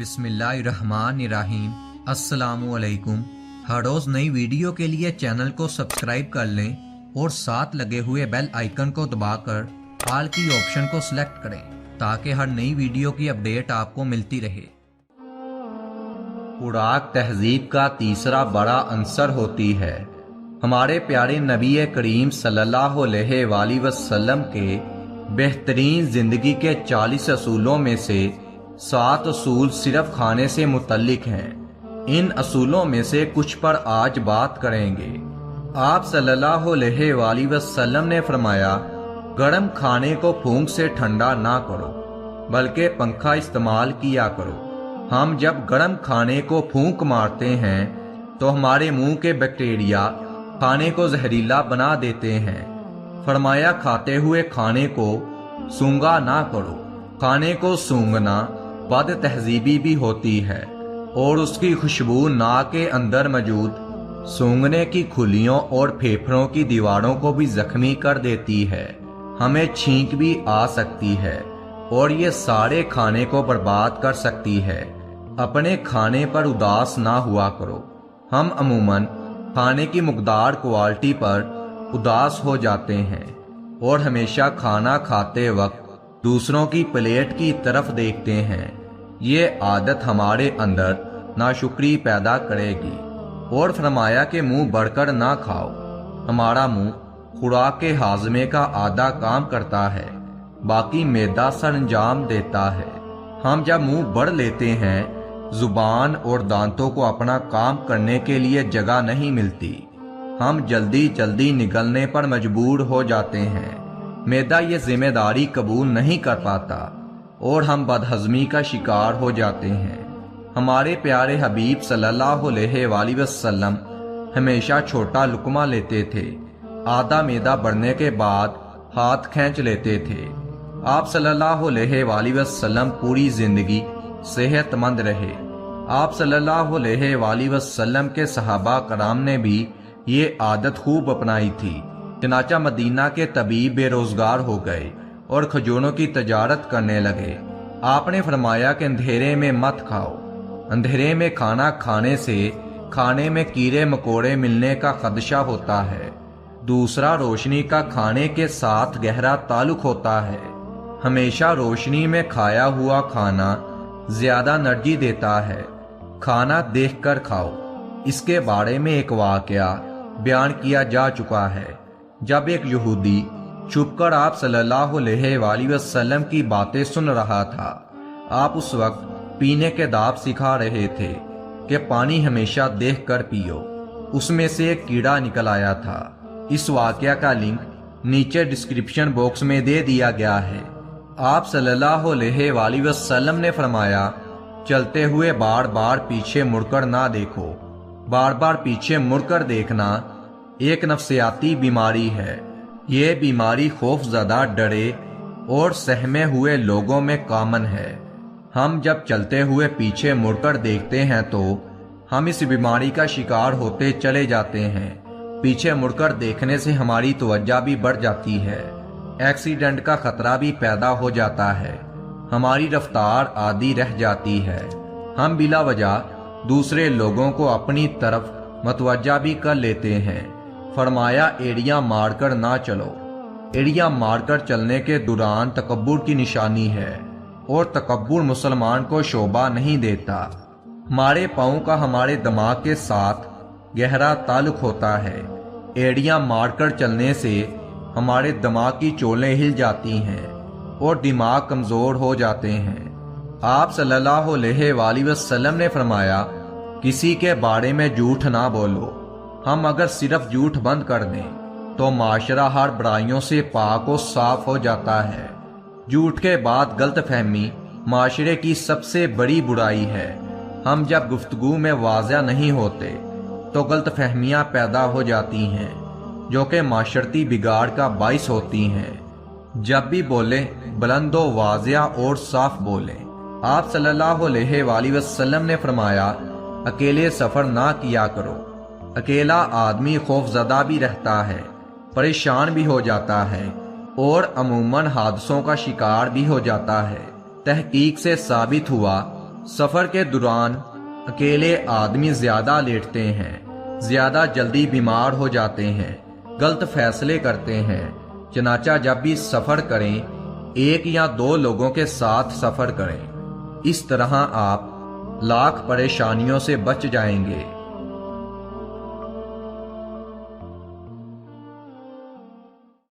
बिस्मिल्लाहिर्रहमानिर्रहीम। अस्सलामुअलैकुम। हर रोज़ नई वीडियो के लिए चैनल को सब्सक्राइब कर लें और साथ लगे हुए बेल आइकन को दबाकर ऑल की ऑप्शन को सिलेक्ट करें ताकि हर नई वीडियो की अपडेट आपको मिलती रहे। खुराक तहजीब का तीसरा बड़ा अंसर होती है। हमारे प्यारे नबी करीम सल्लल्लाहु अलैहि वसल्लम के बेहतरीन ज़िंदगी के 40 असूलों में से 7 असूल सिर्फ खाने से मुतल्लिक हैं। इन असूलों में से कुछ पर आज बात करेंगे। आप सल्लल्लाहु अलैहि वसल्लम ने फरमाया, गर्म खाने को फूंक से ठंडा ना करो बल्कि पंखा इस्तेमाल किया करो। हम जब गर्म खाने को फूंक मारते हैं तो हमारे मुंह के बैक्टीरिया खाने को जहरीला बना देते हैं। फरमाया, खाते हुए खाने को सूंघा ना करो। खाने को सूंघना बद तहजीबी भी होती है और उसकी खुशबू नाक के अंदर मौजूद सूंघने की खुलियों और फेफड़ों की दीवारों को भी जख्मी कर देती है। हमें छींक भी आ सकती है और ये सारे खाने को बर्बाद कर सकती है। अपने खाने पर उदास ना हुआ करो। हम अमूमन खाने की मकदार क्वालिटी पर उदास हो जाते हैं और हमेशा खाना खाते वक्त दूसरों की प्लेट की तरफ देखते हैं। ये आदत हमारे अंदर नाशुक्री पैदा करेगी। और फरमाया कि मुंह बढ़कर ना खाओ। हमारा मुंह खुराक के हाजमे का आधा काम करता है, बाकी मैदा सरंजाम देता है। हम जब मुंह बढ़ लेते हैं, जुबान और दांतों को अपना काम करने के लिए जगह नहीं मिलती। हम जल्दी जल्दी निगलने पर मजबूर हो जाते हैं। मैदा ये जिम्मेदारी कबूल नहीं कर पाता और हम बदहजमी का शिकार हो जाते हैं। हमारे प्यारे हबीब सल्लल्लाहु अलैहि वसल्लम हमेशा छोटा लुकमा लेते थे। आधा मैदा बढ़ने के बाद हाथ खींच लेते थे। आप सल्लल्लाहु अलैहि वसल्लम पूरी जिंदगी सेहतमंद रहे। आप सल्लल्लाहु अलैहि वसल्लम के सहाबा कराम ने भी ये आदत खूब अपनाई थी। चनाचा मदीना के तबीब बेरोजगार हो गए और खजूरों की तजारत करने लगे। आपने फरमाया कि अंधेरे में मत खाओ। अंधेरे में खाना खाने से खाने में कीड़े मकोड़े मिलने का खदशा होता है। दूसरा, रोशनी का खाने के साथ गहरा ताल्लुक होता है। हमेशा रोशनी में खाया हुआ खाना ज्यादा एनर्जी देता है। खाना देखकर खाओ। इसके बारे में एक वाकया बयान किया जा चुका है। जब एक यहूदी छुपकर आप सल्लल्लाहु अलैहि वसल्लम की बातें सुन रहा था। आप उस वक्त पीने के दाब सिखा रहे थे कि पानी हमेशा देखकर पियो। उसमें से एक कीड़ा निकल आया था। इस वाकया का लिंक नीचे डिस्क्रिप्शन बॉक्स में दे दिया गया है। आप सल्लल्लाहु अलैहि वसल्लम ने फरमाया, चलते हुए बार बार पीछे मुड़कर ना देखो। बार बार पीछे मुड़कर देखना एक नफ्सियाती बीमारी है। ये बीमारी खौफजदा, डरे और सहमे हुए लोगों में कॉमन है। हम जब चलते हुए पीछे मुड़कर देखते हैं तो हम इस बीमारी का शिकार होते चले जाते हैं। पीछे मुड़कर देखने से हमारी तवज्जो भी बढ़ जाती है। एक्सीडेंट का खतरा भी पैदा हो जाता है। हमारी रफ्तार आधी रह जाती है। हम बिला वजह दूसरे लोगों को अपनी तरफ मतवज्जा भी कर लेते हैं। फरमाया, एड़ियां मारकर ना चलो। एड़ियां मारकर चलने के दौरान तकब्बुर की निशानी है और तकब्बुर मुसलमान को शोभा नहीं देता। हमारे पाँव का हमारे दिमाग के साथ गहरा ताल्लुक होता है। एड़ियां मारकर चलने से हमारे दिमाग की चोलें हिल जाती हैं और दिमाग कमजोर हो जाते हैं। आप सल्लल्लाहु अलैहि वसल्लम ने फरमाया, किसी के बारे में झूठ ना बोलो। हम अगर सिर्फ झूठ बंद कर दें तो माशरा हर बुराइयों से पाक और साफ हो जाता है। झूठ के बाद गलतफहमी माशरे की सबसे बड़ी बुराई है। हम जब गुफ्तगू में वाज़िया नहीं होते तो गलतफहमियां पैदा हो जाती हैं जो कि माशरती बिगाड़ का बाइस होती हैं। जब भी बोले बुलंदो, वाज़िया और साफ बोले। आप सल्लल्लाहु अलैहि वसल्लम ने फरमाया, अकेले सफर ना किया करो। अकेला आदमी खौफजदा भी रहता है, परेशान भी हो जाता है और अमूमन हादसों का शिकार भी हो जाता है। तहकीक से साबित हुआ سفر کے دوران اکیلے آدمی زیادہ لیٹتے ہیں، زیادہ جلدی بیمار ہو جاتے ہیں، غلط فیصلے کرتے ہیں۔ چنانچہ جب بھی سفر کریں 1 یا 2 لوگوں کے ساتھ سفر کریں۔ اس طرح آپ لاکھ پریشانیوں سے بچ جائیں گے۔